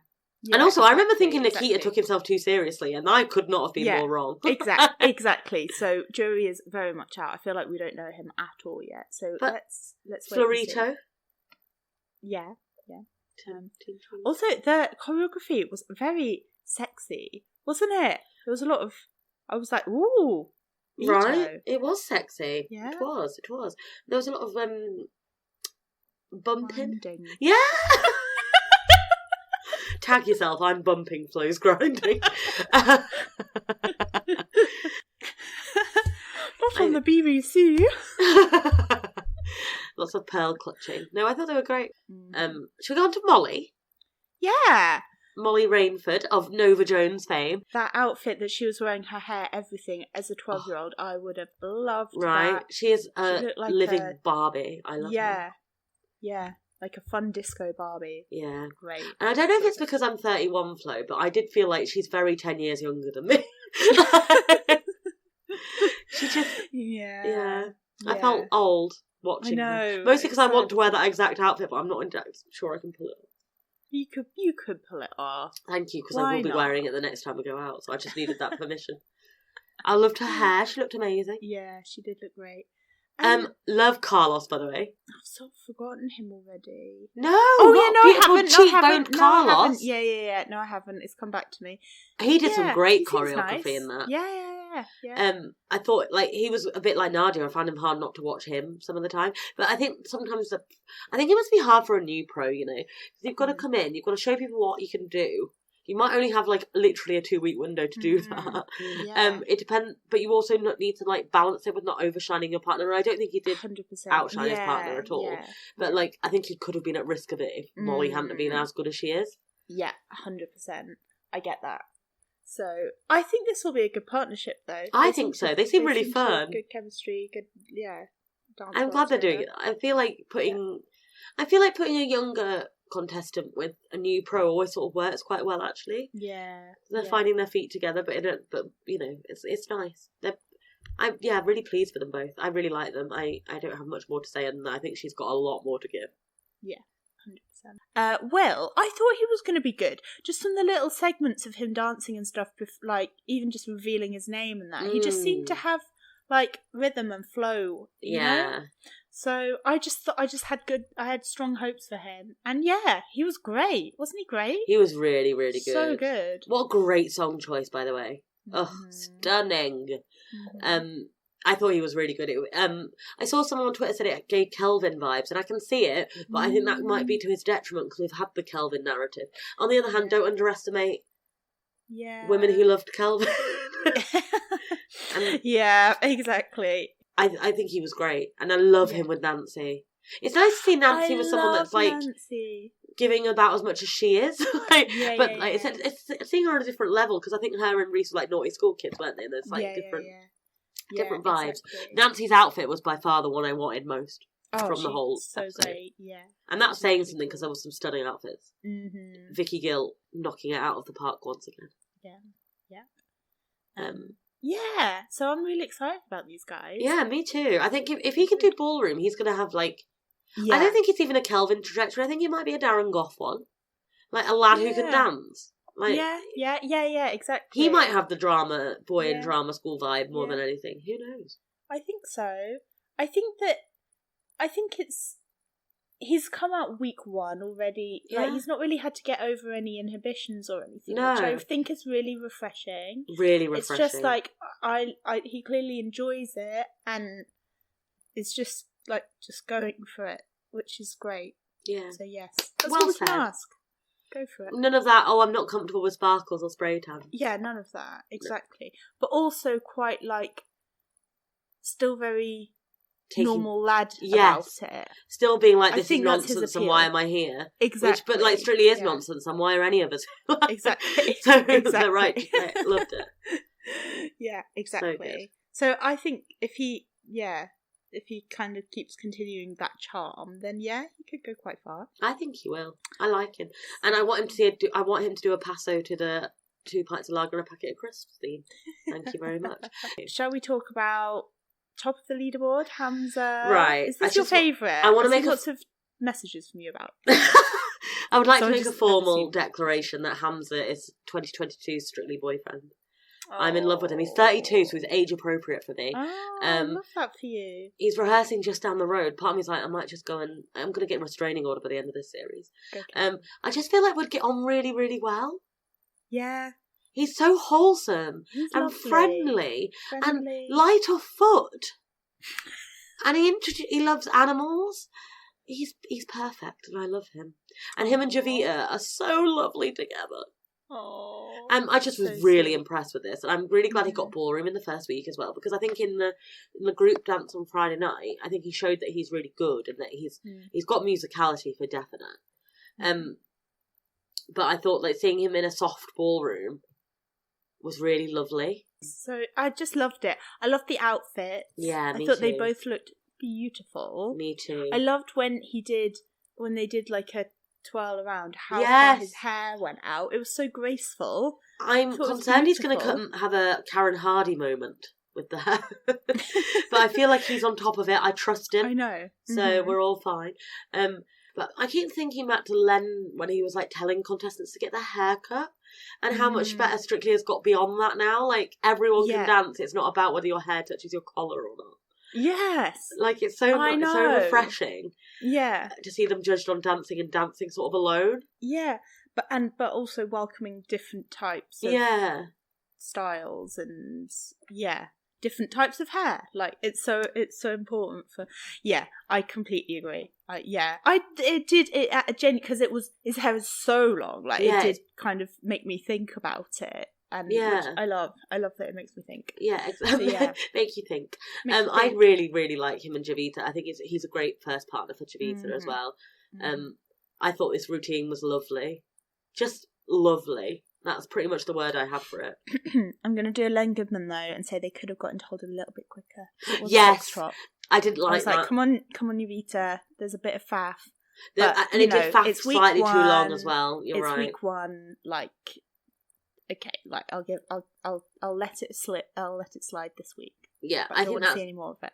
And also, I remember thinking Nikita took himself too seriously, and I could not have been more wrong. Exactly. So jury is very much out. I feel like we don't know him at all yet. So but let's wait Florito. and see. Yeah. Also, the choreography was very sexy, wasn't it? There was a lot of. I was like, ooh, Vito. Right? It was sexy. Yeah, it was. There was a lot of bumping. Grinding. Yeah. Tag yourself. I'm bumping. Flo's grinding. Not on the BBC. Lots of pearl clutching. No, I thought they were great. Should we go on to Molly? Yeah. Molly Rainford of Nova Jones fame. That outfit that she was wearing, her hair, everything, as a 12-year-old, I would have loved right? that. She is a living Barbie. I love her. Yeah. Like a fun disco Barbie. Yeah. Great. And I don't know if it's because I'm 31, Flo, but I did feel like she's very 10 years younger than me. She just... Yeah. I felt old watching her. Mostly because I want to wear that exact outfit, but I'm not sure I can pull it off. You could pull it off. Thank you, because I will be wearing it the next time we go out, so I just needed that permission. I loved her hair. She looked amazing. Yeah, she did look great. Love Carlos, by the way. I've sort of forgotten him already. No. I haven't. Carlos. Yeah. No, I haven't. It's come back to me. He did some great choreography in that. Yeah. I thought he was a bit like Nadia. I found him hard not to watch him some of the time. But I think sometimes I think it must be hard for a new pro, because you've got to come in, you've got to show people what you can do. You might only have literally a 2-week window to do that. Yeah. It depends, but you also need to balance it with not overshining your partner. I don't think he did 100%. outshine his partner at all. Yeah. But I think he could have been at risk of it if Molly hadn't been as good as she is. Yeah, 100%. I get that. So I think this will be a good partnership, though. I think so. They seem really fun. Good chemistry. Good, dance. I'm glad they're doing it. I feel like putting a younger contestant with a new pro always sort of works quite well, actually. Yeah, they're finding their feet together, but it's nice. I'm really pleased for them both. I really like them. I don't have much more to say, and I think she's got a lot more to give. Yeah. 100%. Well, I thought he was going to be good. Just from the little segments of him dancing and stuff, even just revealing his name and that, he just seemed to have rhythm and flow. You know? So I had strong hopes for him, and he was great. Wasn't he great? He was really, really good. So good. What a great song choice, by the way. Oh, stunning. I thought he was really good. I saw someone on Twitter said it gave Kelvin vibes, and I can see it, but I think that might be to his detriment because we've had the Kelvin narrative. On the other hand, don't underestimate women who loved Kelvin. Yeah, exactly. I think he was great, and I love him with Nancy. It's nice to see Nancy with someone that's Nancy. Giving about as much as she is. It's seeing her on a different level, because I think her and Reese were naughty school kids, weren't they? There's different vibes. Exactly. Nancy's outfit was by far the one I wanted most from the whole episode. Great, yeah. And that's saying something, because there was some stunning outfits. Vicky Gill knocking it out of the park once again. Yeah. So I'm really excited about these guys. Yeah, me too. I think if he can do ballroom, he's going to have I don't think it's even a Kelvin trajectory. I think it might be a Darren Goff one, a lad who can dance. Exactly. He might have the drama boy and drama school vibe more than anything. Who knows? I think so. I think he's come out week 1 already. He's not really had to get over any inhibitions or anything, which I think is really refreshing. Really refreshing. It's just he clearly enjoys it, and it's just going for it, which is great. Yeah. So yes, that's what we can ask. Go for it. None of that, I'm not comfortable with sparkles or spray tan. Yeah, none of that. Exactly. But also quite still very normal lad about it. Still being this is nonsense and why am I here? Exactly. Which, but strictly is nonsense, and why are any of us? Exactly. So they're right. I loved it. Yeah, exactly. So I think if he kind of keeps continuing that charm, then he could go quite far. I think he will. I like him, and I want him to do a passo to the 2 pints of lager and a packet of crisps theme. Thank you very much. Shall we talk about top of the leaderboard, Hamza. Right. Is this your favourite? I want to make lots of messages from you about. I would like to make a formal declaration that Hamza is 2022's Strictly boyfriend. Oh. I'm in love with him. He's 32, so he's age appropriate for me. Oh, I love that for you. He's rehearsing just down the road. Part of me's like, I might just go and I'm going to get a restraining order by the end of this series. Okay. I just feel like we'd get on really, really well. Yeah. He's so wholesome and friendly and light of foot. And he loves animals. He's perfect, and I love him. And him and Javita are so lovely together. Oh, I just was really impressed with this, and I'm really glad he got ballroom in the first week as well, because I think in the group dance on Friday night, I think he showed that he's really good and that he's got musicality for definite. But I thought like seeing him in a soft ballroom was really lovely. So I just loved it. I loved the outfit. Yeah, me I thought too. they both looked beautiful. Me too. I loved when they did like a twirl around, how far his hair went out. It was so graceful. I'm concerned he's going to have a Karen Hardy moment with the hair. But I feel like he's on top of it. I trust him. I know. So we're all fine. But I keep thinking back to Len when he was like telling contestants to get their hair cut, and how much better Strictly has got beyond that now. Like everyone can dance. It's not about whether your hair touches your collar or not. Yes. Like it's so refreshing. Yeah. To see them judged on dancing and dancing sort of alone. Yeah. But also welcoming different types of styles and different types of hair. Like it's so important for I completely agree. It did because his hair is so long. Like it did kind of make me think about it. And which I love that it makes me think. Yeah, exactly. So, make you think. I really, really like him and Javita. I think he's a great first partner for Javita as well. I thought this routine was lovely. Just lovely. That's pretty much the word I have for it. I'm going to do a Len Goodman though and say they could have gotten told a little bit quicker. Yes, I didn't like that. I was like, come on, Javita. There's a bit of faff. And it did faff slightly too long as well. You're right. It's week one, like. Okay, like I'll let it slip. I'll let it slide this week. Yeah, I don't want to see any more of it.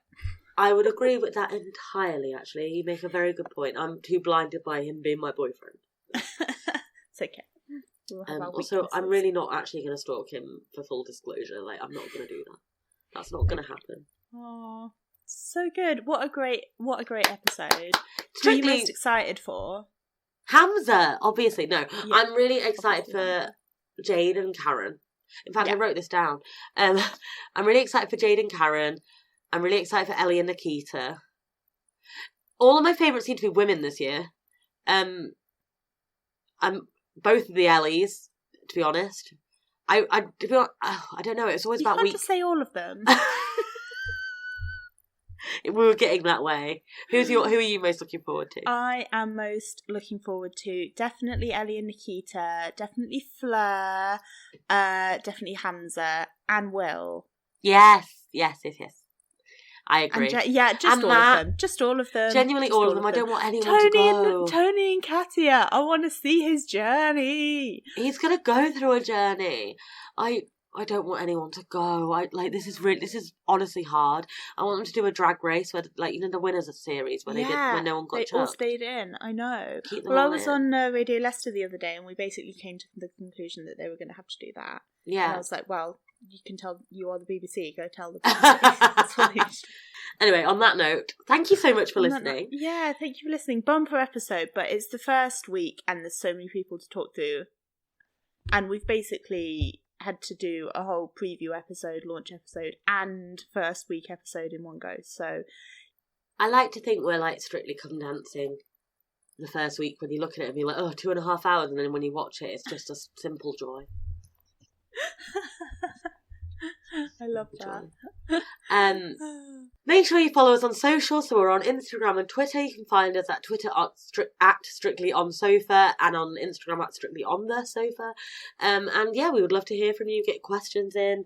I would agree with that entirely. Actually, you make a very good point. I'm too blinded by him being my boyfriend. It's okay. Also, I'm really not actually going to stalk him for full disclosure. Like, I'm not going to do that. That's not going to happen. Oh, so good! What a great episode. Who are you most excited for? Hamza, obviously. No, I'm really excited for Jade and Karen. In fact, I wrote this down. I'm really excited for Jade and Karen. I'm really excited for Ellie and Nikita. All of my favourites seem to be women this year. I'm both of the Ellies, to be honest. I don't know. It's always about week. You can't just say all of them. We were getting that way. Who are you most looking forward to? I am most looking forward to definitely Ellie and Nikita, definitely Fleur, definitely Hamza and Will. Yes. I agree. Just all of them. Genuinely all of them. I don't want anyone to go. Tony and Katia. I want to see his journey. He's going to go through a journey. I don't want anyone to go. This is honestly hard. I want them to do a drag race where, the winners of series where when no one got chucked. They all stayed in. I know. I was on Radio Leicester the other day, and we basically came to the conclusion that they were going to have to do that. Yeah. And I was like, well, you can tell you are the BBC. Go tell the BBC. Anyway, on that note, thank you so much for listening. Yeah, thank you for listening. Bumper episode, but it's the first week, and there's so many people to talk to, and we've basically had to do a whole preview episode, launch episode, and first week episode in one go. So I like to think we're like Strictly Come Dancing the first week when you're looking at it and you're like, 2.5 hours, and then when you watch it, it's just a simple joy. I love that. Make sure you follow us on social. So we're on Instagram and Twitter. You can find us at Twitter at Strictly On Sofa, and on Instagram at Strictly On The Sofa. And we would love to hear from you. Get questions in.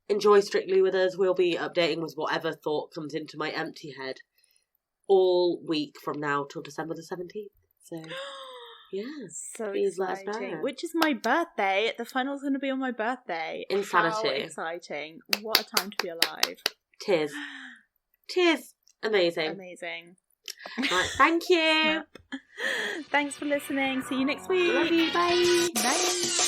Enjoy Strictly with us. We'll be updating with whatever thought comes into my empty head all week from now till December the 17th. So yeah, so exciting. Which is my birthday. The final's going to be on my birthday. Insanity. How exciting. What a time to be alive. Tis. Cheers. Amazing. Right, thank you. Thanks for listening. See you next week. Love you. Bye. Bye.